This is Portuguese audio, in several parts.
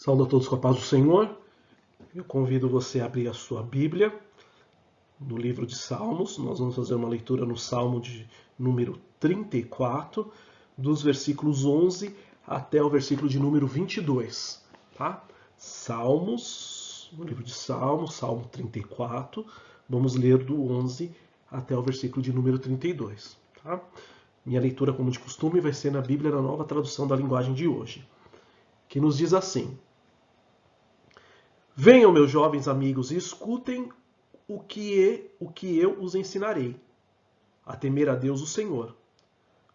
Saúdo a todos com a paz do Senhor. Eu convido você a abrir a sua Bíblia no livro de Salmos. Nós vamos fazer uma leitura no Salmo de número 34, dos versículos 11 até o versículo de número 22. Tá? Salmos, no livro de Salmos, Salmo 34. Vamos ler do 11 até o versículo de número 32. Tá? Minha leitura, como de costume, vai ser na Bíblia, na Nova Tradução da Linguagem de hoje, que nos diz assim: Venham, meus jovens amigos, e escutem o que eu os ensinarei, a temer a Deus o Senhor.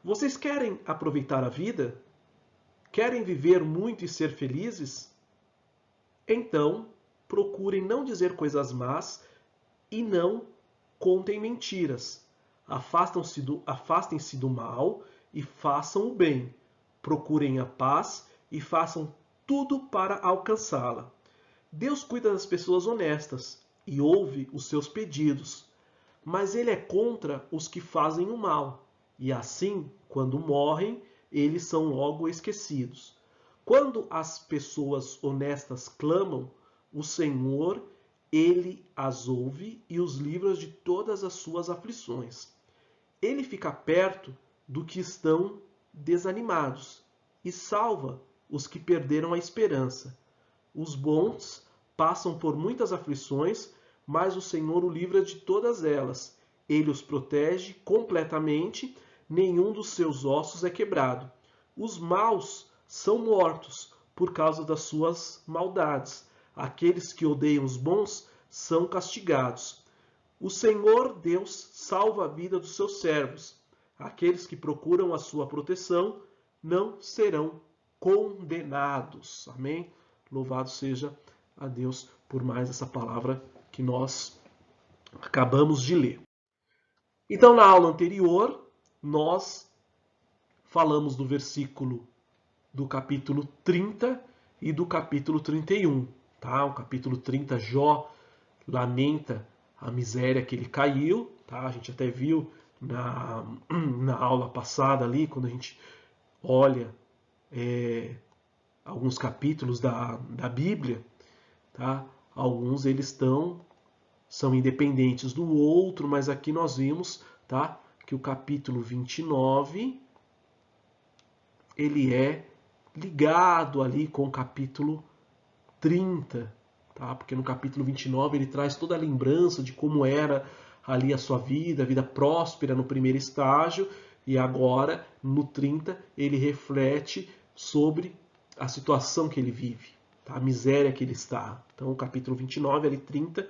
Vocês querem aproveitar a vida? Querem viver muito e ser felizes? Então, procurem não dizer coisas más e não contem mentiras. Afastem-se do mal e façam o bem. Procurem a paz e façam tudo para alcançá-la. Deus cuida das pessoas honestas e ouve os seus pedidos, mas Ele é contra os que fazem o mal, e assim, quando morrem, eles são logo esquecidos. Quando as pessoas honestas clamam, o Senhor, Ele as ouve e os livra de todas as suas aflições. Ele fica perto do que estão desanimados e salva os que perderam a esperança. Os bons passam por muitas aflições, mas o Senhor o livra de todas elas. Ele os protege completamente, nenhum dos seus ossos é quebrado. Os maus são mortos por causa das suas maldades. Aqueles que odeiam os bons são castigados. O Senhor Deus salva a vida dos seus servos. Aqueles que procuram a sua proteção não serão condenados. Amém? Louvado seja a Deus por mais essa palavra que nós acabamos de ler. Então, na aula anterior, nós falamos do versículo do capítulo 30 e do capítulo 31. Tá? O capítulo 30, Jó lamenta a miséria que ele caiu. Tá? A gente até viu na aula passada ali, quando a gente olha alguns capítulos da Bíblia, tá? Alguns eles são independentes do outro, mas aqui nós vimos, tá, que o capítulo 29 ele é ligado ali com o capítulo 30, tá? Porque no capítulo 29 ele traz toda a lembrança de como era ali a sua vida, a vida próspera no primeiro estágio, e agora no 30 ele reflete sobre a situação que ele vive, tá? A miséria que ele está. Então, o capítulo 29 e 30,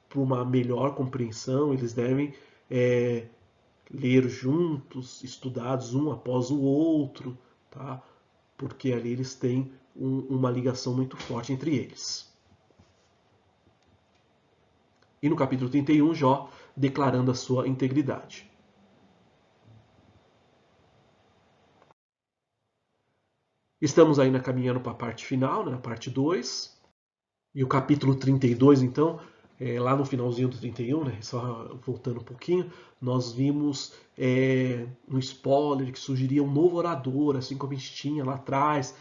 para uma melhor compreensão, eles devem ler juntos, estudados um após o outro, tá? Porque ali eles têm uma ligação muito forte entre eles. E no capítulo 31, Jó declarando a sua integridade. Estamos ainda caminhando para a parte final, né, na parte 2. E o capítulo 32, então, lá no finalzinho do 31, né, só voltando um pouquinho, nós vimos um spoiler que surgiria um novo orador, assim como a gente tinha lá atrás,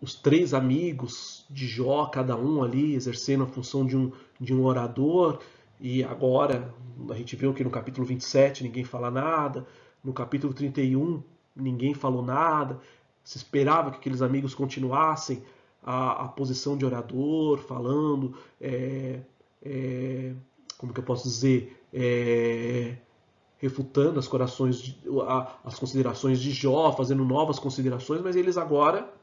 os três amigos de Jó, cada um ali exercendo a função de um orador. E agora a gente viu que no capítulo 27 ninguém fala nada, no capítulo 31 ninguém falou nada. Se esperava que aqueles amigos continuassem a posição de orador, falando, como que eu posso dizer, refutando as considerações de Jó, fazendo novas considerações, mas eles agora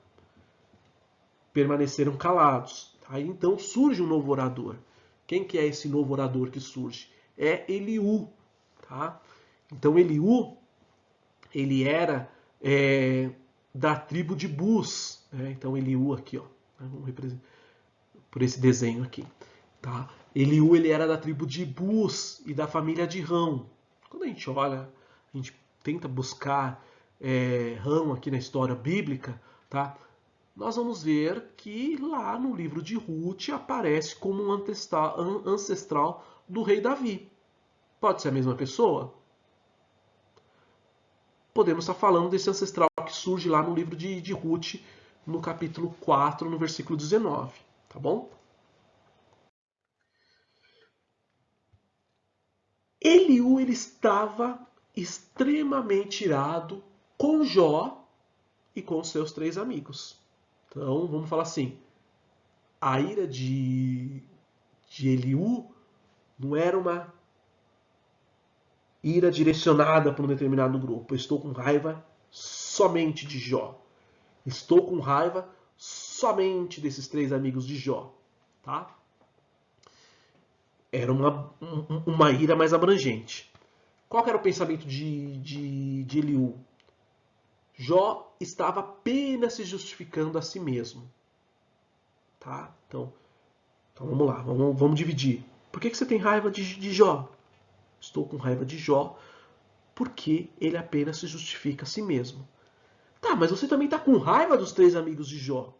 permaneceram calados. Aí então surge um novo orador. Quem que é esse novo orador que surge? É Eliú. Tá? Então Eliú, ele era da tribo de Bus. Né? Então Eliú aqui, ó, vamos representar por esse desenho aqui. Tá? Eliú, ele era da tribo de Bus e da família de Rão. Quando a gente olha, a gente tenta buscar Rão aqui na história bíblica, tá? Nós vamos ver que lá no livro de Ruth aparece como um ancestral do rei Davi. Pode ser a mesma pessoa? Podemos estar falando desse ancestral que surge lá no livro de Ruth, no capítulo 4, no versículo 19, tá bom? Eliú, ele estava extremamente irado com Jó e com seus 3 amigos. Então, vamos falar assim, a ira de Eliú não era uma ira direcionada para um determinado grupo. Eu estou com raiva somente de Jó. Estou com raiva somente desses 3 amigos de Jó. Tá? Era uma ira mais abrangente. Qual era o pensamento de Eliú? Jó estava apenas se justificando a si mesmo. Tá? Então vamos lá, vamos dividir. Por que você tem raiva de Jó? Estou com raiva de Jó porque ele apenas se justifica a si mesmo. Tá, mas você também está com raiva dos 3 amigos de Jó.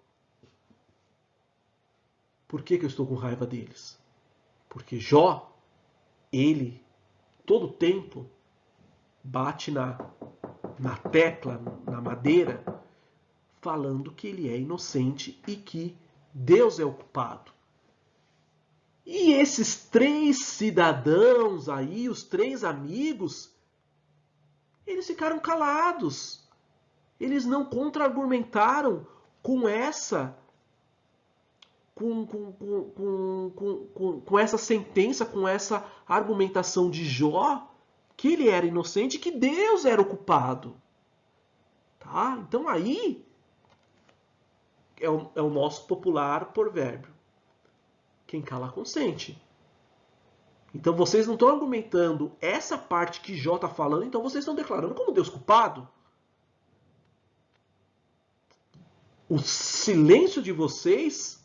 Por que eu estou com raiva deles? Porque Jó, ele, todo tempo, bate na tecla, na madeira, falando que ele é inocente e que Deus é o culpado. E esses 3 cidadãos aí, os 3 amigos, eles ficaram calados. Eles não contra-argumentaram com essa com essa sentença, com essa argumentação de Jó, que ele era inocente e que Deus era o culpado. Tá? Então aí é o nosso popular provérbio. Quem cala consente. Então vocês não estão argumentando essa parte que Jó está falando, então vocês estão declarando como Deus culpado. O silêncio de vocês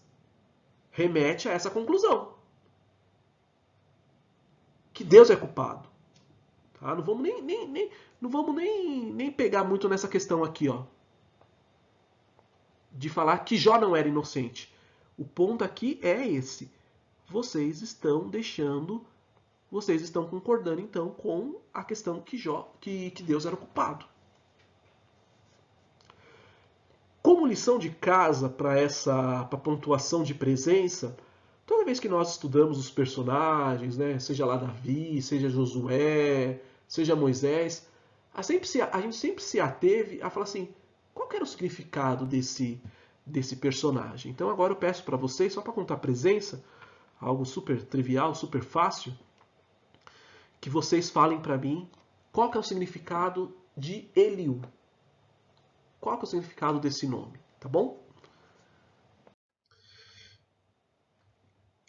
remete a essa conclusão. Que Deus é culpado. Tá? Não vamos nem pegar muito nessa questão aqui, ó, de falar que Jó não era inocente. O ponto aqui é esse. Vocês estão concordando então com a questão que Deus era o culpado. Como lição de casa para pontuação de presença, toda vez que nós estudamos os personagens, né, seja lá Davi, seja Josué, seja Moisés, a gente sempre se ateve a falar assim, qual que era o significado desse personagem? Então agora eu peço para vocês, só para contar presença, algo super trivial, super fácil, que vocês falem para mim qual que é o significado de Eliú. Qual que é o significado desse nome, tá bom?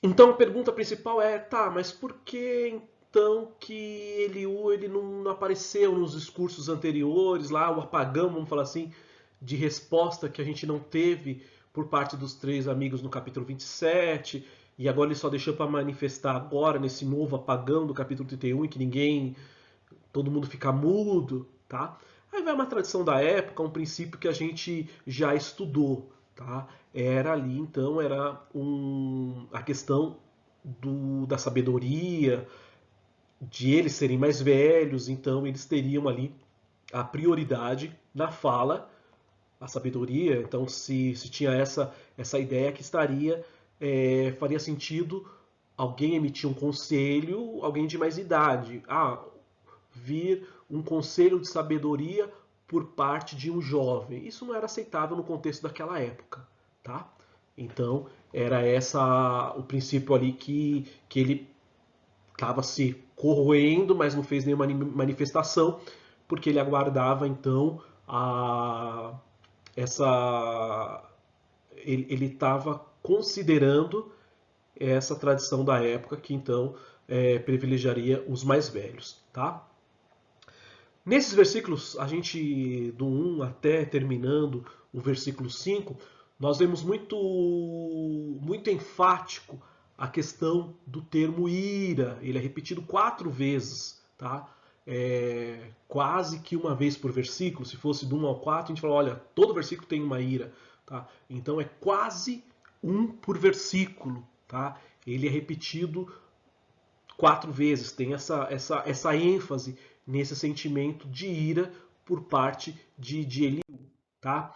Então a pergunta principal é, tá, mas por que então que Eliú ele não apareceu nos discursos anteriores, lá o apagão, vamos falar assim, de resposta que a gente não teve por parte dos 3 amigos no capítulo 27, e agora ele só deixou para manifestar agora nesse novo apagão do capítulo 31, em que todo mundo fica mudo, tá? Aí vai uma tradição da época, um princípio que a gente já estudou, tá? Era ali, então, a questão da sabedoria, de eles serem mais velhos, então eles teriam ali a prioridade na fala, a sabedoria. Então, se tinha essa ideia que faria sentido alguém emitir um conselho, alguém de mais idade. Vir um conselho de sabedoria por parte de um jovem. Isso não era aceitável no contexto daquela época, tá? Então, era o princípio ali que ele estava se corroendo, mas não fez nenhuma manifestação, porque ele aguardava, então, ele estava considerando essa tradição da época que, então, privilegiaria os mais velhos, tá? Nesses versículos, a gente, do 1 até terminando o versículo 5, nós vemos muito enfático a questão do termo ira. Ele é repetido 4 vezes, tá? Quase que uma vez por versículo. Se fosse do 1 ao 4, a gente fala, olha, todo versículo tem uma ira, tá? Então é quase um por versículo, tá? Ele é repetido 4 vezes, tem essa ênfase nesse sentimento de ira por parte de Eliú, tá?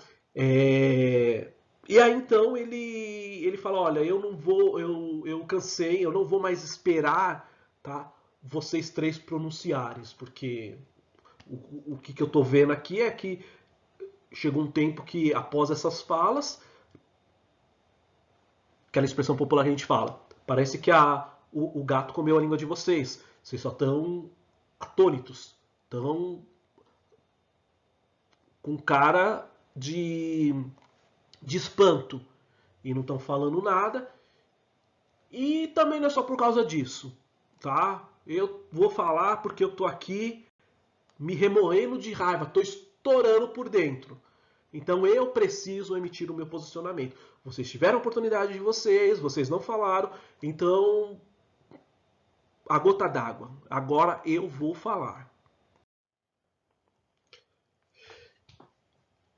E aí então ele fala, olha, eu não vou, eu cansei, eu não vou mais esperar, tá, vocês três pronunciarem, porque o que eu tô vendo aqui é que chegou um tempo que após essas falas, aquela expressão popular que a gente fala, parece que o gato comeu a língua de vocês, vocês só estão atônitos, estão com cara de espanto e não estão falando nada. E também não é só por causa disso, tá? Eu vou falar porque eu tô aqui me remoendo de raiva, tô estourando por dentro. Então eu preciso emitir o meu posicionamento. Vocês tiveram a oportunidade de vocês não falaram, então a gota d'água. Agora eu vou falar.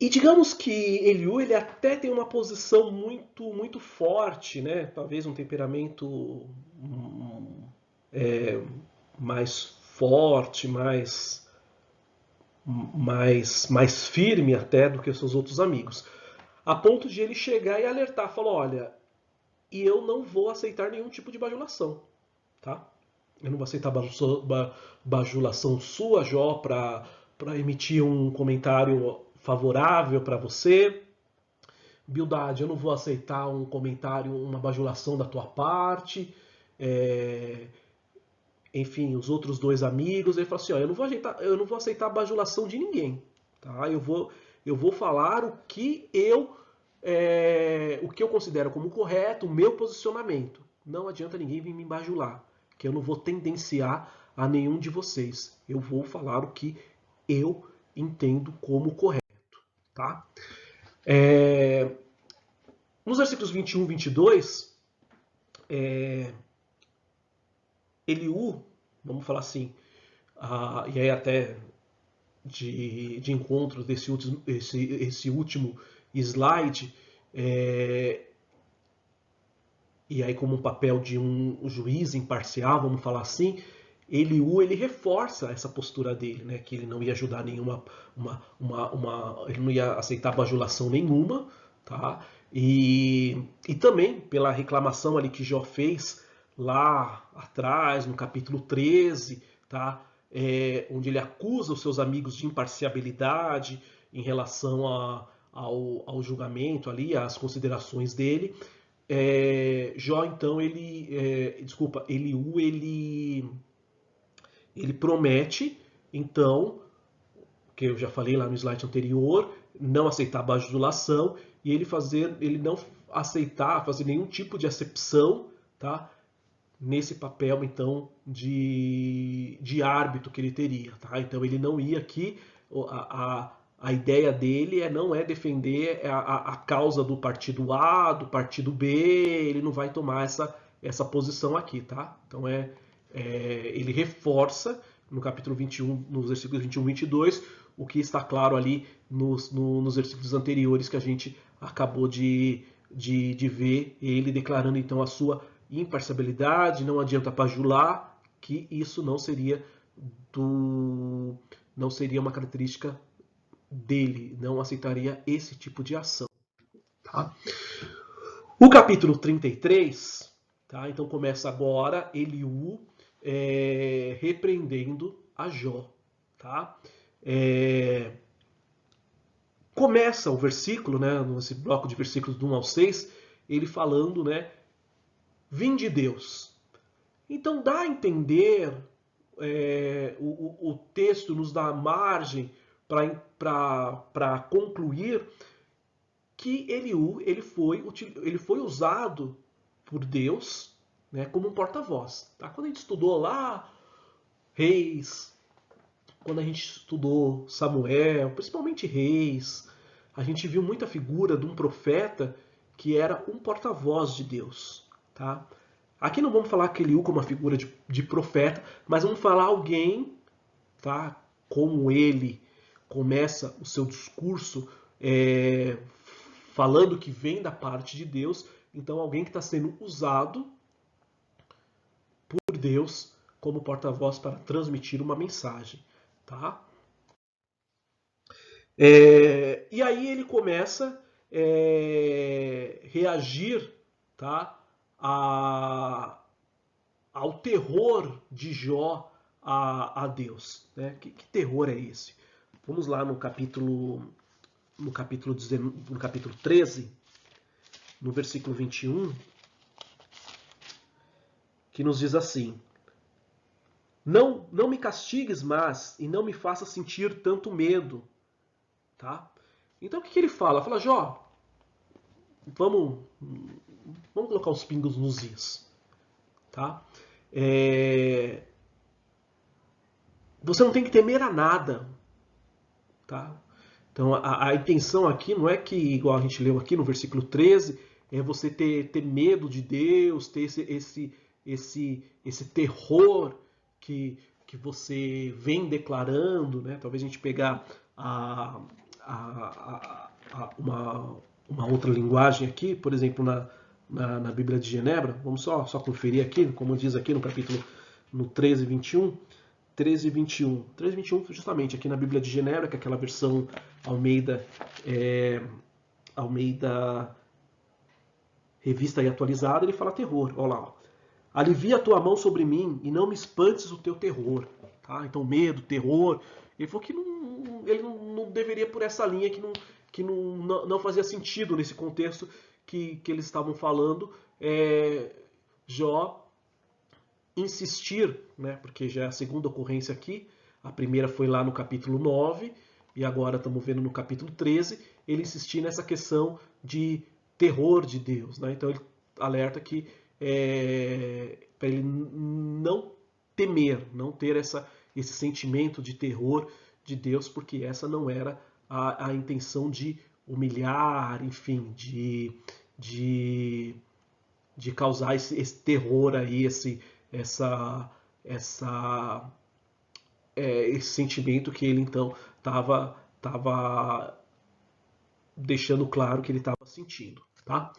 E digamos que Eliú, ele até tem uma posição muito forte, né? Talvez um temperamento é, mais forte, mais firme até do que os seus outros amigos. A ponto de ele chegar e alertar, falar, olha, e eu não vou aceitar nenhum tipo de bajulação, tá? Eu não vou aceitar bajulação sua, Jó, para emitir um comentário favorável para você. Bildade, eu não vou aceitar um comentário, uma bajulação da tua parte. É, enfim, os outros dois amigos, ele falou assim, ó, eu não vou aceitar a bajulação de ninguém, tá? Eu vou falar o que eu considero como correto, o meu posicionamento. Não adianta ninguém vir me bajular, que eu não vou tendenciar a nenhum de vocês. Eu vou falar o que eu entendo como correto, tá? Nos versículos 21 e 22, Eliú, vamos falar assim, e aí até de encontro desse esse último slide, e aí como um papel de um juiz imparcial, vamos falar assim, ele reforça essa postura dele, né, que ele não ia ajudar nenhuma, ele não ia aceitar bajulação nenhuma, tá? E também pela reclamação ali que Jó fez lá atrás, no capítulo 13, tá? Onde ele acusa os seus amigos de imparcialidade em relação ao julgamento ali, às considerações dele. Jó, então, Eliú, ele promete, então, que eu já falei lá no slide anterior, não aceitar bajulação e ele não aceitar, fazer nenhum tipo de acepção, tá? Nesse papel, então, de árbitro que ele teria, tá? Então, ele não ia aqui, a ideia dele não é defender a causa do partido A, do partido B, ele não vai tomar essa posição aqui, tá? Então, ele reforça no capítulo 21, nos versículos 21 e 22, o que está claro ali nos versículos anteriores que a gente acabou de ver, ele declarando então a sua imparcialidade, não adianta bajular, que isso não seria uma característica dele, não aceitaria esse tipo de ação. Tá? O capítulo 33, tá? Então começa agora Eliú repreendendo a Jó. Tá? Começa o versículo, né, nesse bloco de versículos do 1 ao 6, ele falando, né, vinde Deus. Então dá a entender, o texto nos dá margem para concluir que Eliú ele foi usado por Deus, né, como um porta-voz. Tá? Quando a gente estudou lá Reis, quando a gente estudou Samuel, principalmente Reis, a gente viu muita figura de um profeta que era um porta-voz de Deus. Tá? Aqui não vamos falar Eliú como uma figura de profeta, mas vamos falar alguém, tá? Como ele começa o seu discurso falando que vem da parte de Deus, então alguém que está sendo usado por Deus como porta-voz para transmitir uma mensagem. Tá? E aí ele começa reagir, tá, ao terror de Jó a Deus. Né? Que terror é esse? Vamos lá no capítulo 13, no versículo 21, que nos diz assim: não me castigues mais e não me faça sentir tanto medo. Tá? Então o que ele fala? Fala, Jó, vamos colocar os pingos nos is. Tá? Você não tem que temer a nada. Tá? Então a intenção aqui não é que, igual a gente leu aqui no versículo 13, é você ter medo de Deus, ter esse terror que você vem declarando, né? Talvez a gente pegar uma outra linguagem aqui, por exemplo, na Bíblia de Genebra. Vamos só conferir aqui, como diz aqui no capítulo 13, 21. 13 e 21. 13 e 21, justamente aqui na Bíblia de Genebra, que é aquela versão Almeida revista e atualizada, ele fala terror. Olha lá. Ó. Alivia a tua mão sobre mim e não me espantes o teu terror. Tá? Então, medo, terror. Ele falou que ele não deveria por essa linha, que não fazia sentido nesse contexto que eles estavam falando. Jó insistir, né, porque já é a segunda ocorrência aqui, a primeira foi lá no capítulo 9, e agora estamos vendo no capítulo 13, ele insistir nessa questão de terror de Deus. Né? Então ele alerta que para ele não temer, não ter esse sentimento de terror de Deus, porque essa não era a intenção de humilhar, enfim, de causar esse terror aí, esse sentimento que ele então estava deixando claro que ele estava sentindo. Tá?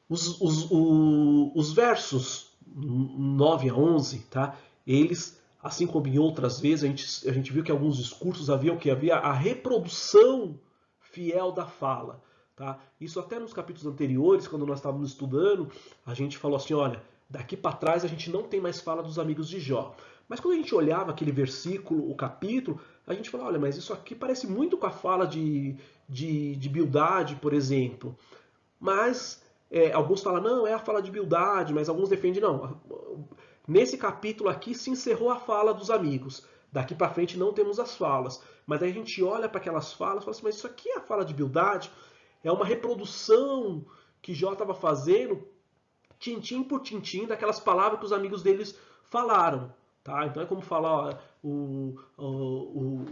Os versos 9 a 11, tá? Eles, assim como em outras vezes, a gente viu que alguns discursos havia a reprodução fiel da fala. Tá? Isso até nos capítulos anteriores, quando nós estávamos estudando, a gente falou assim, olha, daqui para trás a gente não tem mais fala dos amigos de Jó. Mas quando a gente olhava aquele versículo, o capítulo, a gente falava, olha, mas isso aqui parece muito com a fala de Bildade, por exemplo. Mas alguns falam, não, é a fala de Bildade, mas alguns defendem, não. Nesse capítulo aqui se encerrou a fala dos amigos. Daqui para frente não temos as falas. Mas aí a gente olha para aquelas falas e fala assim, mas isso aqui é a fala de Bildade? É uma reprodução que Jó estava fazendo tintim por tintim daquelas palavras que os amigos deles falaram. Tá? Então é como falar, o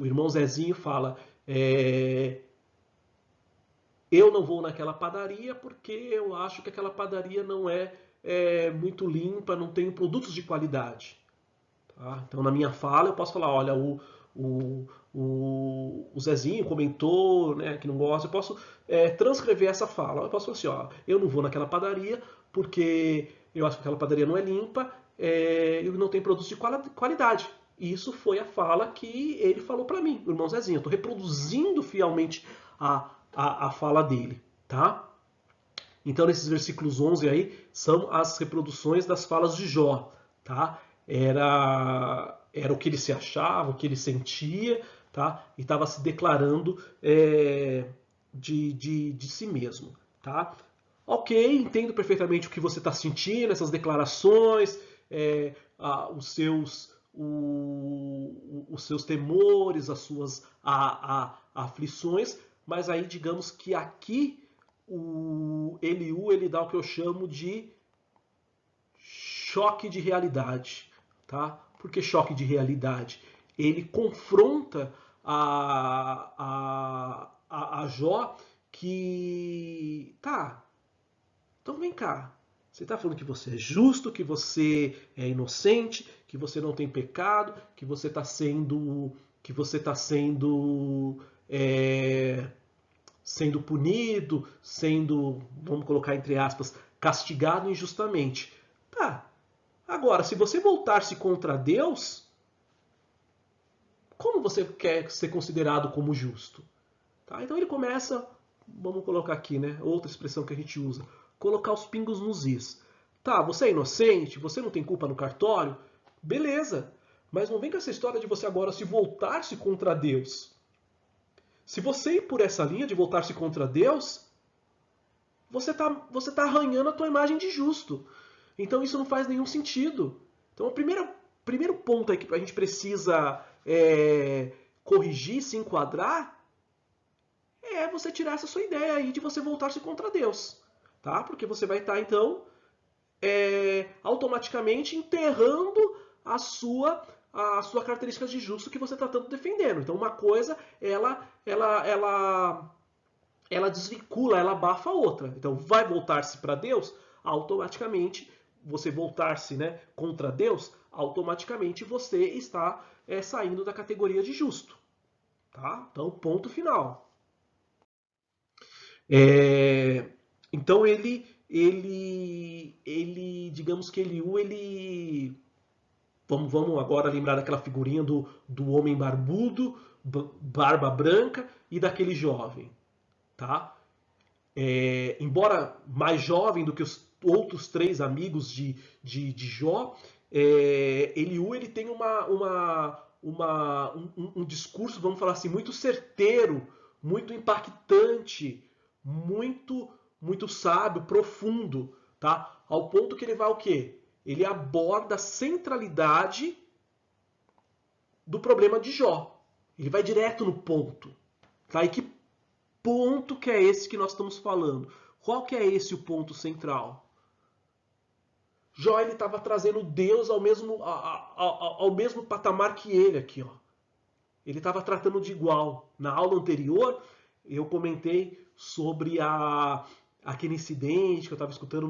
irmão Zezinho fala, eu não vou naquela padaria porque eu acho que aquela padaria não é muito limpa, não tem produtos de qualidade. Tá? Então na minha fala eu posso falar, olha, o Zezinho comentou, né, que não gosta, eu posso transcrever essa fala. Eu posso falar assim, ó, eu não vou naquela padaria porque eu acho que aquela padaria não é limpa e não tem produtos de qualidade. E isso foi a fala que ele falou para mim, o irmão Zezinho. Eu estou reproduzindo fielmente a fala dele, tá? Então, nesses versículos 11 aí, são as reproduções das falas de Jó, tá? Era o que ele se achava, o que ele sentia, tá? E estava se declarando de si mesmo, tá? Ok, entendo perfeitamente o que você está sentindo, essas declarações, os seus temores, as suas aflições, mas aí digamos que aqui o Eliú ele dá o que eu chamo de choque de realidade. Tá? Por que choque de realidade? Ele confronta a Jó que... Tá, então vem cá. Você está falando que você é justo, que você é inocente, que você não tem pecado, que você está sendo punido, vamos colocar entre aspas, castigado injustamente. Tá. Agora, se você voltar-se contra Deus, como você quer ser considerado como justo? Tá? Então ele começa vamos colocar aqui, né? Outra expressão que a gente usa. Colocar os pingos nos is. Tá, você é inocente, você não tem culpa no cartório, beleza. Mas não vem com essa história de você agora se voltar-se contra Deus. Se você ir por essa linha de voltar-se contra Deus, você tá arranhando a tua imagem de justo. Então isso não faz nenhum sentido. Então o primeiro ponto aí que a gente precisa corrigir, se enquadrar, é você tirar essa sua ideia aí de você voltar-se contra Deus. Tá? Porque você vai estar, então, automaticamente enterrando a sua característica de justo que você está tanto defendendo. Então uma coisa, ela desvincula, ela abafa a outra. Então vai voltar-se para Deus, automaticamente, você voltar-se, né, contra Deus, automaticamente você está saindo da categoria de justo. Tá? Então, ponto final. Então digamos que ele vamos agora lembrar daquela figurinha do homem barbudo, barba branca e daquele jovem, tá? Embora mais jovem do que os outros três amigos de Jó, Eliú ele tem um discurso, vamos falar assim, muito certeiro, muito impactante, muito sábio, profundo, tá? Ao ponto que ele vai o quê? Ele aborda a centralidade do problema de Jó. Ele vai direto no ponto. Tá? E que ponto que é esse que nós estamos falando? Qual que é esse o ponto central? Jó estava trazendo Deus ao mesmo patamar que ele aqui. Ó. Ele estava tratando de igual. Na aula anterior, eu comentei sobre aquele incidente que eu estava escutando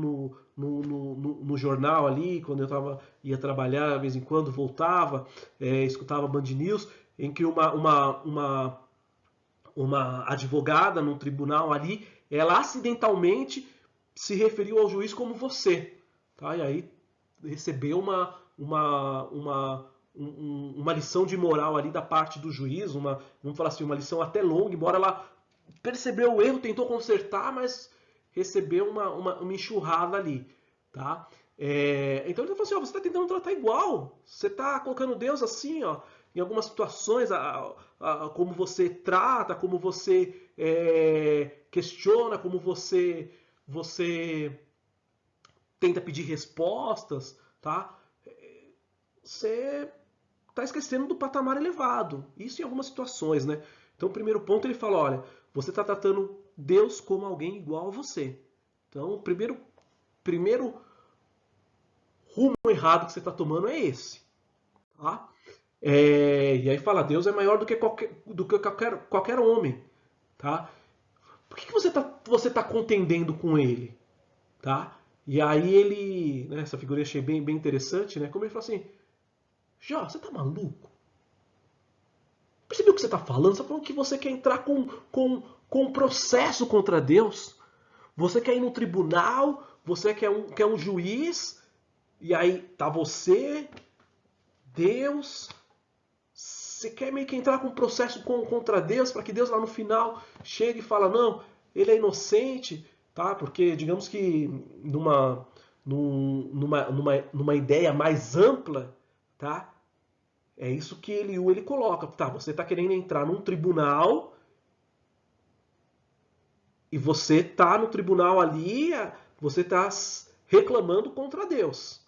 no jornal ali, quando eu ia trabalhar, de vez em quando voltava, escutava Band News, em que uma advogada no tribunal ali, ela acidentalmente se referiu ao juiz como você. Tá? E aí recebeu uma lição de moral ali da parte do juiz, vamos falar assim, uma lição até longa, embora ela percebeu o erro, tentou consertar, mas recebeu uma enxurrada ali. Tá? Então ele falou assim, ó, você está tentando tratar igual, você está colocando Deus assim, ó, em algumas situações, como você trata, como você questiona, como você tenta pedir respostas, tá? Você está esquecendo do patamar elevado. Isso em algumas situações, né? Então, o primeiro ponto ele fala, olha, você está tratando Deus como alguém igual a você. Então, o primeiro rumo errado que você está tomando é esse. Tá? E aí fala, Deus é maior do que qualquer homem. Tá? Por que você tá contendendo com ele? Tá? E aí ele, né, essa figurinha achei bem interessante, né? Como ele fala assim, Jó, você tá maluco? Percebeu o que você tá falando? Você tá falando que você quer entrar com um processo contra Deus? Você quer ir no tribunal? Você quer um juiz? E aí tá você, Deus. Você quer meio que entrar com um processo contra Deus para que Deus lá no final chegue e fala, não, ele é inocente, tá? Porque digamos que numa ideia mais ampla, tá? É isso que ele coloca. Tá, você está querendo entrar num tribunal e você está no tribunal ali, você está reclamando contra Deus.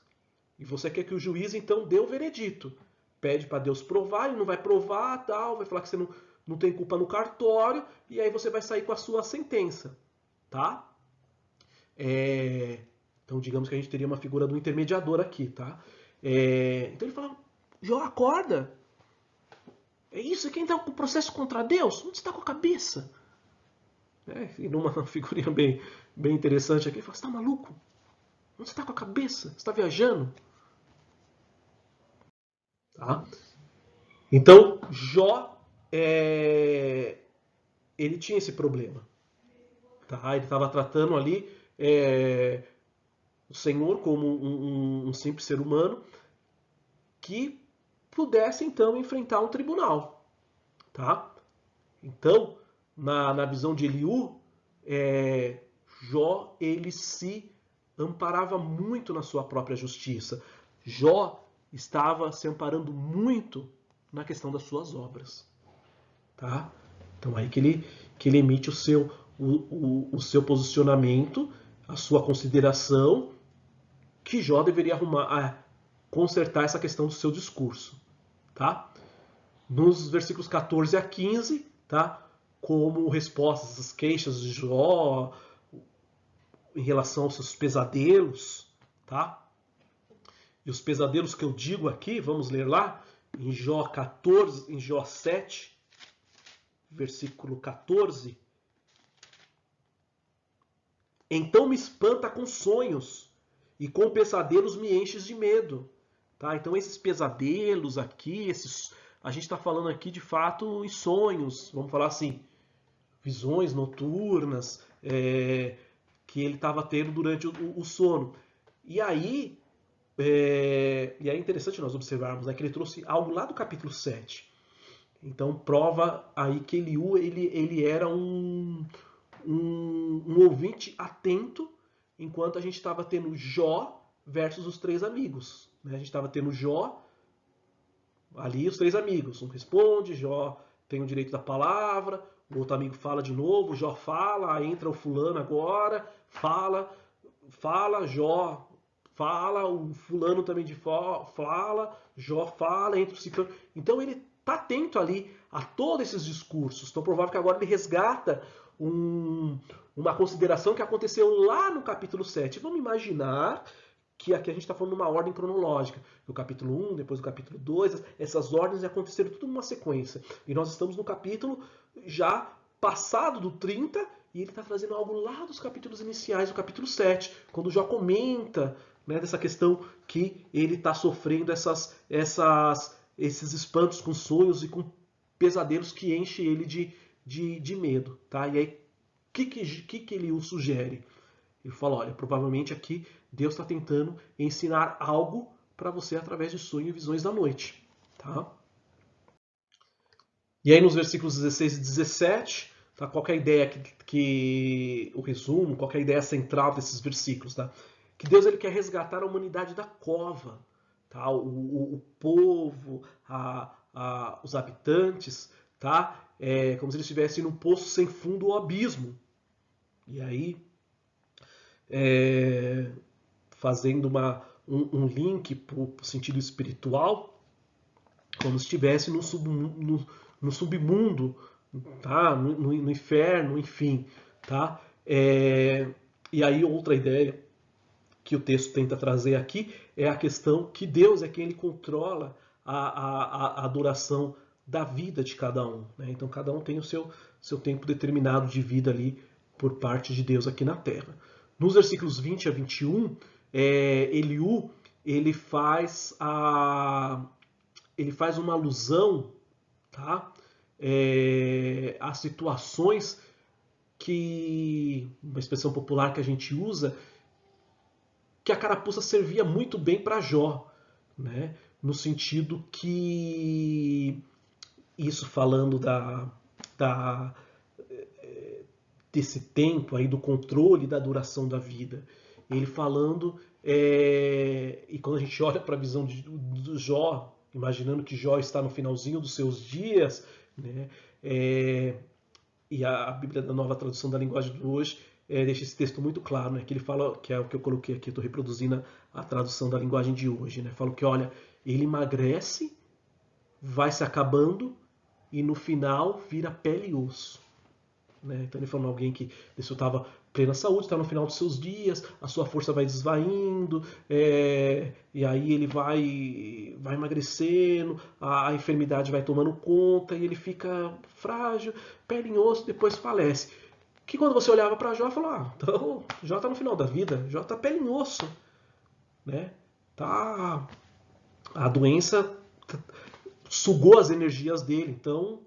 E você quer que o juiz então dê o veredito. Pede para Deus provar, ele não vai provar, tal, vai falar que você não tem culpa no cartório, e aí você vai sair com a sua sentença. Tá? Então, digamos que a gente teria uma figura do intermediador aqui, tá? Então ele fala, Jó, acorda. É isso? Você quer entrar com o processo contra Deus? Onde você está com a cabeça? E numa figurinha bem interessante aqui, ele fala, você está maluco? Onde você está com a cabeça? Você está viajando? Tá? Então, Jó, ele tinha esse problema. Tá? Ele estava tratando ali o Senhor como um simples ser humano que pudesse, então, enfrentar um tribunal. Tá? Então, na visão de Eliú, Jó, ele se amparava muito na sua própria justiça. Jó estava se amparando muito na questão das suas obras. Tá? Então aí que ele emite o seu posicionamento, a sua consideração, que Jó deveria consertar essa questão do seu discurso. Tá? Nos versículos 14 a 15, tá? Como respostas às queixas de Jó em relação aos seus pesadelos, tá? E os pesadelos que eu digo aqui, vamos ler lá, em Jó 14, em Jó 7, versículo 14. Então me espanta com sonhos, e com pesadelos me enches de medo. Tá? Então esses pesadelos aqui, a gente está falando aqui de fato em sonhos, vamos falar assim, visões noturnas que ele estava tendo durante o sono. E aí é interessante nós observarmos, né, que ele trouxe algo lá do capítulo 7. Então prova aí que Eliú ele era um ouvinte atento, enquanto a gente estava tendo Jó versus os três amigos. Né? A gente estava tendo Jó, ali os três amigos. Um responde, Jó tem o direito da palavra, o outro amigo fala de novo, Jó fala, aí entra o fulano agora, fala, Jó fala, o fulano também fala, Jó fala, entra o ciclano. Então ele está atento ali a todos esses discursos. Então provável que agora ele resgata uma consideração que aconteceu lá no capítulo 7. Vamos imaginar que aqui a gente está falando numa ordem cronológica. Do capítulo 1, depois do capítulo 2, essas ordens aconteceram tudo numa sequência. E nós estamos no capítulo já passado do 30, e ele está trazendo algo lá dos capítulos iniciais, do capítulo 7, quando Jó comenta, né, dessa questão que ele está sofrendo esses espantos com sonhos e com pesadelos que enchem ele de medo. Tá? E aí, o que ele o sugere? Ele fala, olha, provavelmente aqui Deus está tentando ensinar algo para você através de sonhos e visões da noite. Tá? E aí nos versículos 16 e 17, tá? Qual é a ideia o resumo, qual é a ideia central desses versículos? Tá? Que Deus ele quer resgatar a humanidade da cova. Tá? O povo, os habitantes, tá? Como se eles estivessem num poço sem fundo ou abismo. E aí, fazendo um link para o sentido espiritual, como se estivesse no submundo, tá? No inferno, enfim. Tá? E aí outra ideia que o texto tenta trazer aqui é a questão que Deus é quem ele controla a duração da vida de cada um. Né? Então cada um tem o seu tempo determinado de vida ali por parte de Deus aqui na Terra. Nos versículos 20 a 21, Eliú ele faz uma alusão, tá? A situações que, uma expressão popular que a gente usa, que a carapuça servia muito bem para Jó, né? No sentido que, isso falando desse tempo aí, do controle da duração da vida, ele falando, e quando a gente olha para a visão do Jó, imaginando que Jó está no finalzinho dos seus dias, né? E a Bíblia da Nova Tradução da Linguagem de hoje deixa esse texto muito claro, né? Que ele fala, que é o que eu coloquei aqui, estou reproduzindo a tradução da linguagem de hoje, né? Fala que, olha, ele emagrece, vai se acabando e no final vira pele e osso. Né? Então ele falando alguém que estava plena saúde, está no final dos seus dias, a sua força vai desvaindo, e aí ele vai emagrecendo, a enfermidade vai tomando conta e ele fica frágil, pele em osso, depois falece. Que quando você olhava para Jó, falou, então Jó está no final da vida, Jó está pele em osso, né? A doença sugou as energias dele, então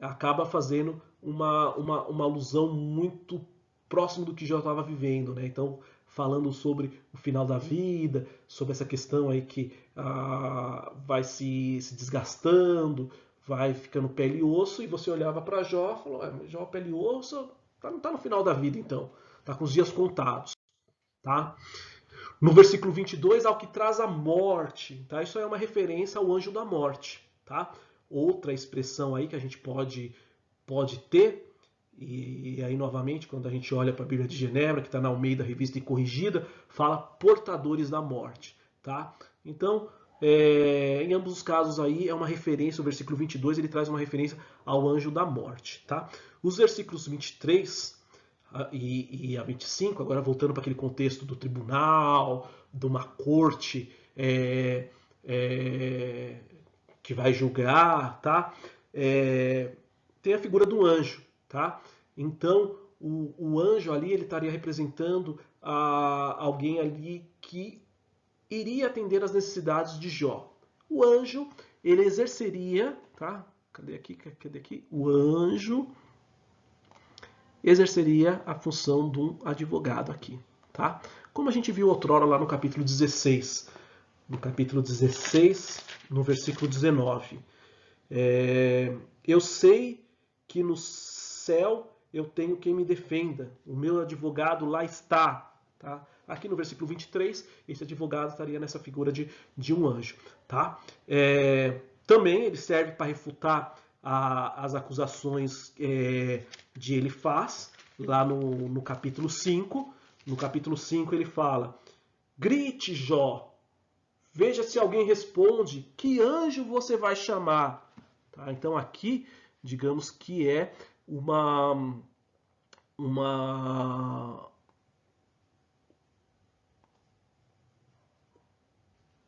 acaba fazendo uma alusão muito próximo do que Jó estava vivendo, né? Então, falando sobre o final da vida, sobre essa questão aí que vai se desgastando, vai ficando pele e osso, e você olhava para Jó e falou, Jó, pele e osso, não está no final da vida então, está com os dias contados. Tá? No versículo 22, ao que traz a morte. Tá? Isso é uma referência ao anjo da morte. Tá? Outra expressão aí que a gente pode ter, e aí novamente, quando a gente olha para a Bíblia de Genebra, que está na Almeida Revista e Corrigida, fala portadores da morte. Tá? Então, em ambos os casos aí é uma referência, o versículo 22 ele traz uma referência ao anjo da morte. Tá? Os versículos 23 e a 25, agora voltando para aquele contexto do tribunal, de uma corte que vai julgar, tá? Tem a figura do anjo, tá? Então, o anjo ali, ele estaria representando alguém ali que iria atender às necessidades de Jó. O anjo, ele exerceria, tá? Cadê aqui? O anjo exerceria a função de um advogado aqui, tá? Como a gente viu outrora lá no capítulo 16. No capítulo 16, no versículo 19. Eu sei que no céu eu tenho quem me defenda. O meu advogado lá está. Tá? Aqui no versículo 23, esse advogado estaria nessa figura de um anjo. Tá? Também ele serve para refutar as acusações de Elifaz, lá no capítulo 5. No capítulo 5 ele fala, grite Jó, veja se alguém responde, que anjo você vai chamar? Tá? Então aqui, digamos que é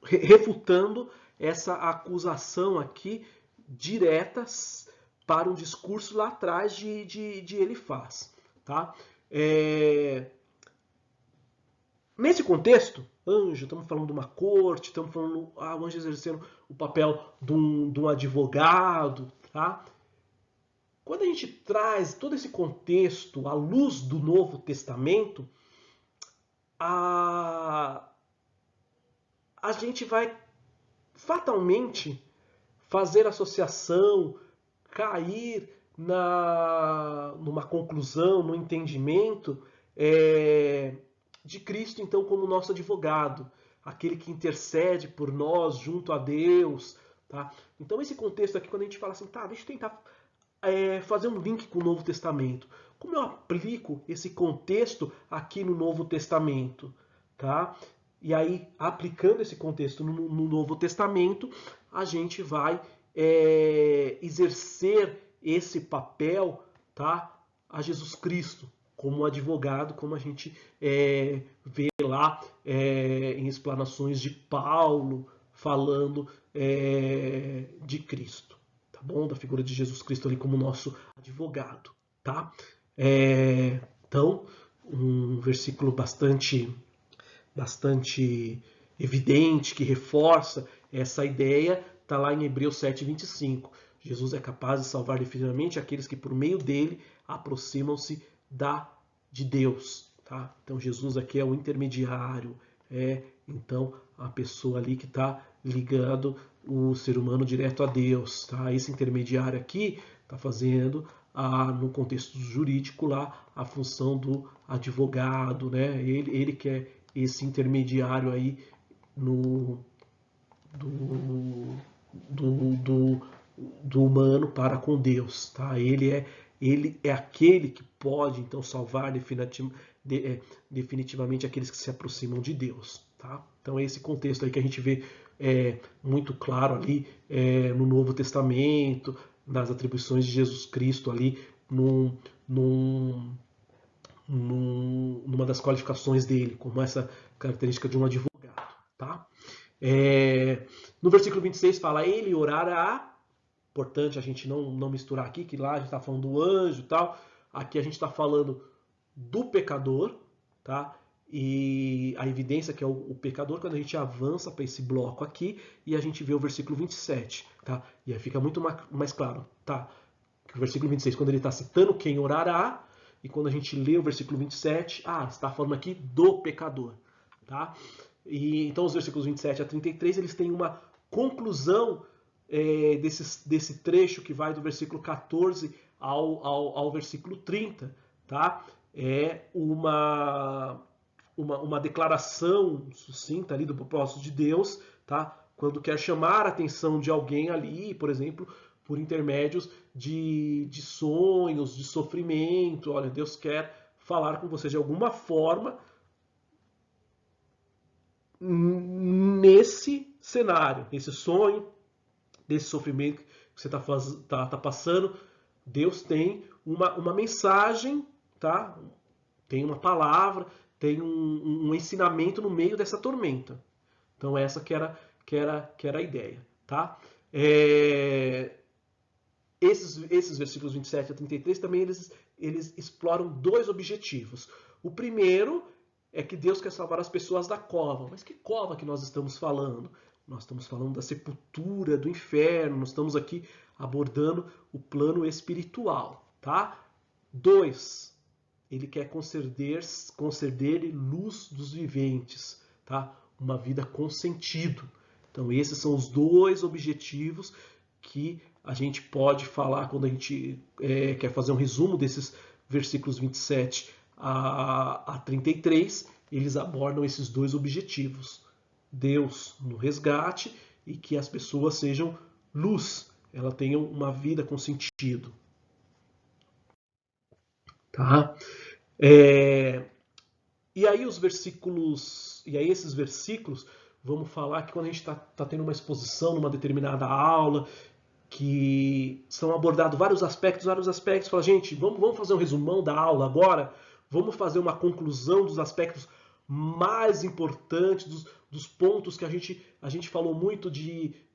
refutando essa acusação aqui direta para um discurso lá atrás de Elifaz. Tá? Nesse contexto, anjo, estamos falando de uma corte, estamos falando o anjo exercendo o papel de um advogado. Tá? Quando a gente traz todo esse contexto à luz do Novo Testamento, a gente vai fatalmente fazer associação, cair numa conclusão, no entendimento de Cristo, então, como nosso advogado, aquele que intercede por nós junto a Deus. Tá? Então, esse contexto aqui, quando a gente fala assim, tá, deixa eu tentar fazer um link com o Novo Testamento. Como eu aplico esse contexto aqui no Novo Testamento? Tá? E aí, aplicando esse contexto no Novo Testamento, a gente vai exercer esse papel, tá, a Jesus Cristo, como advogado, como a gente vê lá em explanações de Paulo, falando de Cristo, tá bom? Da figura de Jesus Cristo ali como nosso advogado, tá? Então, um versículo bastante evidente, que reforça essa ideia, está lá em Hebreus 7:25. Jesus é capaz de salvar definitivamente aqueles que por meio dele aproximam-se de Deus. Tá? Então Jesus aqui é o intermediário, então a pessoa ali que está ligando o ser humano direto a Deus. Tá? Esse intermediário aqui está fazendo, no contexto jurídico lá, a função do advogado, né? Ele que é esse intermediário aí do humano para com Deus, tá? Ele é aquele que pode então salvar definitivamente aqueles que se aproximam de Deus, tá? Então é esse contexto aí que a gente vê muito claro ali no Novo Testamento, nas atribuições de Jesus Cristo ali numa das qualificações dele, como essa característica de um advogado. Tá? No versículo 26 fala, ele orará, importante a gente não misturar aqui, que lá a gente está falando do anjo e tal, aqui a gente está falando do pecador, tá? E a evidência que é o pecador, quando a gente avança para esse bloco aqui, e a gente vê o versículo 27, tá? E aí fica muito mais claro, tá? Que o versículo 26, quando ele está citando quem orará, e quando a gente lê o versículo 27, está falando aqui do pecador. Tá? E então os versículos 27 a 33, eles têm uma conclusão desse trecho que vai do versículo 14 ao versículo 30, tá? É uma declaração sucinta ali do propósito de Deus, tá? Quando quer chamar a atenção de alguém ali, por exemplo, por intermédios de sonhos, de sofrimento. Olha, Deus quer falar com você de alguma forma nesse cenário, nesse sonho, desse sofrimento que você tá passando. Deus tem uma mensagem, tá? Tem uma palavra, tem um ensinamento no meio dessa tormenta. Então essa que era a ideia, tá? Esses versículos 27 a 33 também eles exploram dois objetivos. O primeiro é que Deus quer salvar as pessoas da cova. Mas que cova que nós estamos falando? Nós estamos falando da sepultura, do inferno. Nós estamos aqui abordando o plano espiritual, tá? 2. Ele quer conceder luz dos viventes, tá? Uma vida com sentido. Então esses são os dois objetivos que a gente pode falar quando a gente quer fazer um resumo desses versículos 27 a 33. Eles abordam esses dois objetivos. Deus no resgate e que as pessoas sejam luz, elas tenham uma vida com sentido. Tá? E aí esses versículos, vamos falar que quando a gente está tendo uma exposição numa determinada aula, que são abordados vários aspectos, fala, gente, vamos fazer um resumão da aula agora, vamos fazer uma conclusão dos aspectos mais importantes, dos pontos que a gente falou muito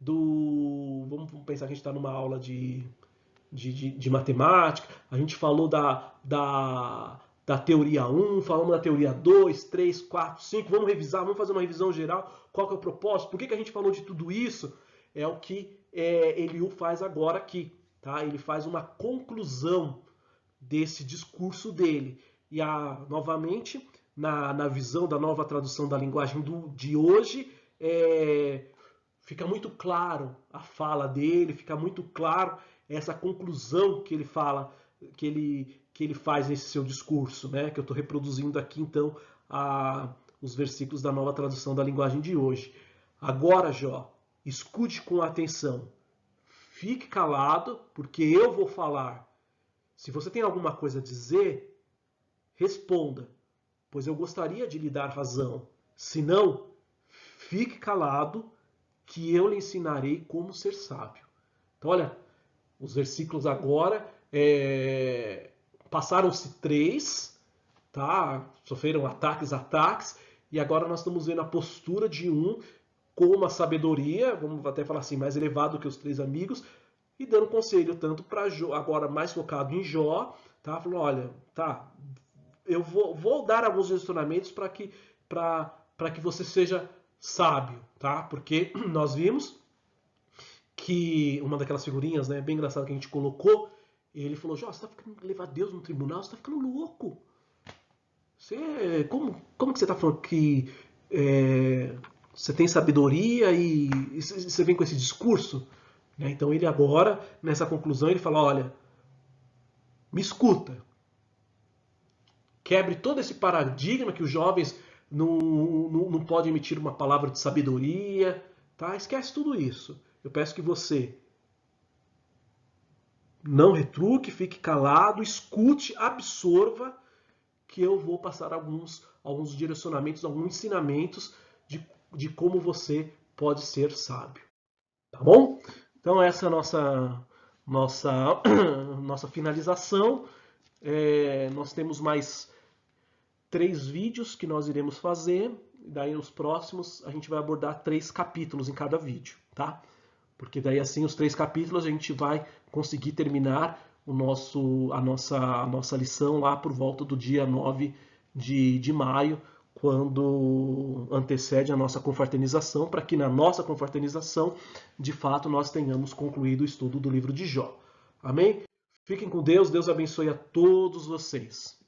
vamos pensar que a gente está numa aula de matemática, a gente falou da teoria 1, falamos da teoria 2, 3, 4, 5, vamos revisar, vamos fazer uma revisão geral, qual que é o propósito, por que a gente falou de tudo isso? É o que Eliú faz agora aqui, tá? Ele faz uma conclusão desse discurso dele. E novamente, na visão da nova tradução da linguagem de hoje, fica muito claro a fala dele, fica muito claro essa conclusão que ele fala, que ele faz nesse seu discurso, né? Que eu estou reproduzindo aqui, então, os versículos da nova tradução da linguagem de hoje. Agora, Jó, escute com atenção. Fique calado, porque eu vou falar. Se você tem alguma coisa a dizer, responda, pois eu gostaria de lhe dar razão. Se não, fique calado, que eu lhe ensinarei como ser sábio. Então, olha, os versículos agora passaram-se 3, tá? Sofreram ataques, e agora nós estamos vendo a postura de um com uma sabedoria, vamos até falar assim, mais elevado que os 3 amigos, e dando conselho tanto para Jó, agora mais focado em Jó, tá? Falando, olha, tá, eu vou dar alguns instrumentos para que você seja sábio, tá? Porque nós vimos que uma daquelas figurinhas, né, bem engraçada que a gente colocou, ele falou, Jó, você tá ficando levar Deus no tribunal, você tá ficando louco. Como que você tá falando que você tem sabedoria e você vem com esse discurso? Então ele agora, nessa conclusão, ele fala, olha, me escuta. Quebre todo esse paradigma que os jovens não podem emitir uma palavra de sabedoria, tá? Esquece tudo isso. Eu peço que você não retruque, fique calado, escute, absorva, que eu vou passar alguns direcionamentos, alguns ensinamentos de como você pode ser sábio. Tá bom? Então essa é a nossa finalização. Nós temos mais 3 vídeos que nós iremos fazer. Daí nos próximos a gente vai abordar 3 capítulos em cada vídeo, tá? Porque daí assim os 3 capítulos a gente vai conseguir terminar a nossa lição lá por volta do dia 9 de maio, quando antecede a nossa confraternização, para que na nossa confraternização, de fato, nós tenhamos concluído o estudo do livro de Jó. Amém? Fiquem com Deus, Deus abençoe a todos vocês.